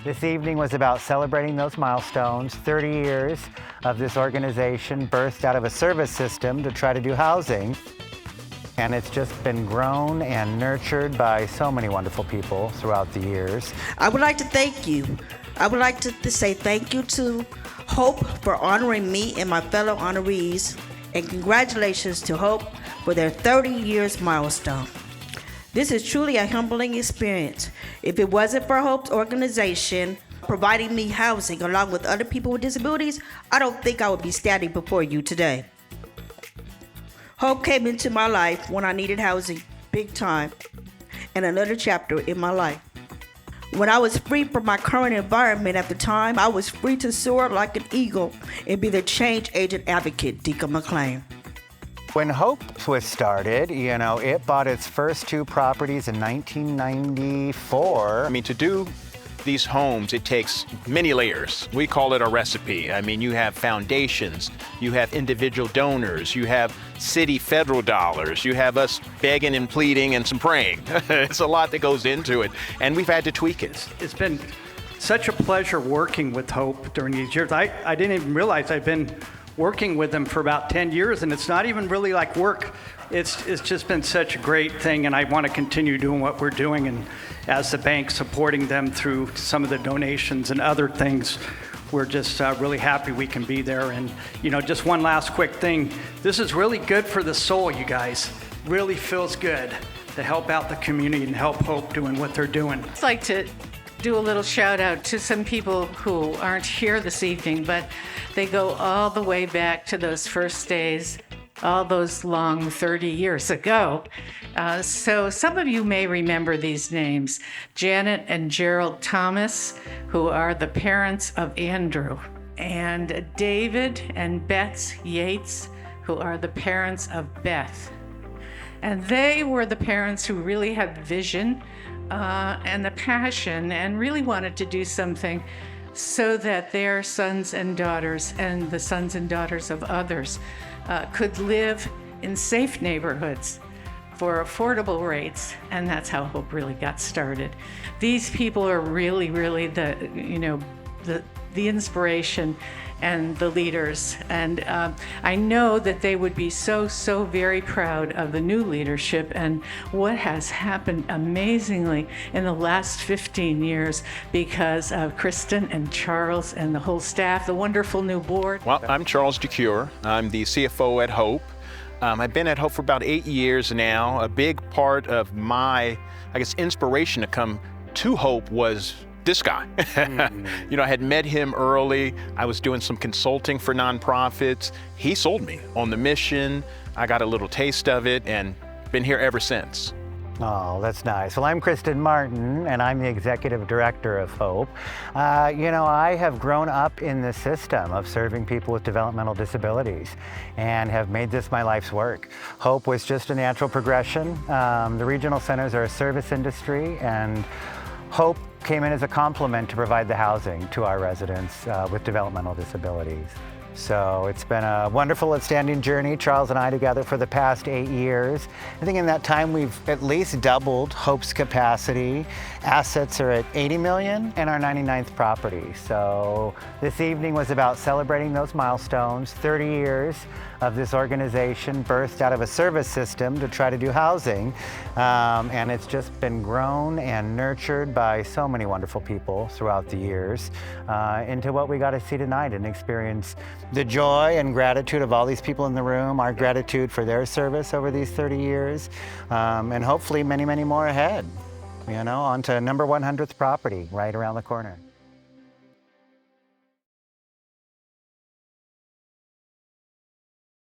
This evening was about celebrating those milestones, 30 years of this organization birthed out of a service system to try to do housing. And it's just been grown and nurtured by so many wonderful people throughout the years. I would like to thank you. I would like to say thank you to Hope for honoring me and my fellow honorees, and congratulations to Hope for their 30 years milestone. This is truly a humbling experience. If it wasn't for Hope's organization providing me housing along with other people with disabilities, I don't think I would be standing before you today. Hope came into my life when I needed housing, big time, and another chapter in my life. When I was free from my current environment at the time, I was free to soar like an eagle and be the change agent advocate, Deacon McLean. When Hope was started, it bought its first 2 properties in 1994. To do these homes, it takes many layers. We call it a recipe. You have foundations, you have individual donors, you have city, federal dollars, you have us begging and pleading and some praying. It's a lot that goes into it, and we've had to tweak it. It's been such a pleasure working with Hope during these years. I didn't even realize I've been working with them for about 10 years, and it's not even really like work. It's just been such a great thing, and I want to continue doing what we're doing, and as the bank supporting them through some of the donations and other things, we're just really happy we can be there. And just one last quick thing, this is really good for the soul, you guys. Really feels good to help out the community and help Hope doing what they're doing. I'd like to do a little shout out to some people who aren't here this evening, but they go all the way back to those first days, all those long 30 years ago. So some of you may remember these names: Janet and Gerald Thomas, who are the parents of Andrew, and David and Beth Yates, who are the parents of Beth. And they were the parents who really had vision and the passion and really wanted to do something so that their sons and daughters and the sons and daughters of others could live in safe neighborhoods for affordable rates, and that's how Hope really got started. These people are really, really the inspiration and the leaders, and I know that they would be so very proud of the new leadership and what has happened amazingly in the last 15 years because of Kristen and Charles and the whole staff, the wonderful new board. Well, I'm Charles DeCure. I'm the CFO at Hope. I've been at Hope for about 8 years now. A big part of my, inspiration to come to Hope was this guy. I had met him early. I was doing some consulting for nonprofits. He sold me on the mission. I got a little taste of it and been here ever since. Oh, that's nice. Well, I'm Kristen Martin, and I'm the Executive Director of Hope. I have grown up in the system of serving people with developmental disabilities and have made this my life's work. Hope was just a natural progression. The regional centers are a service industry, and Hope came in as a complement to provide the housing to our residents with developmental disabilities. So it's been a wonderful, outstanding journey, Charles and I together for the past 8 years. I think in that time we've at least doubled Hope's capacity. Assets are at $80 million in our 99th property. So this evening was about celebrating those milestones, 30 years of this organization birthed out of a service system to try to do housing. And it's just been grown and nurtured by so many wonderful people throughout the years into what we got to see tonight and experience the joy and gratitude of all these people in the room, our gratitude for their service over these 30 years, and hopefully many, many more ahead, on to number 100th property right around the corner.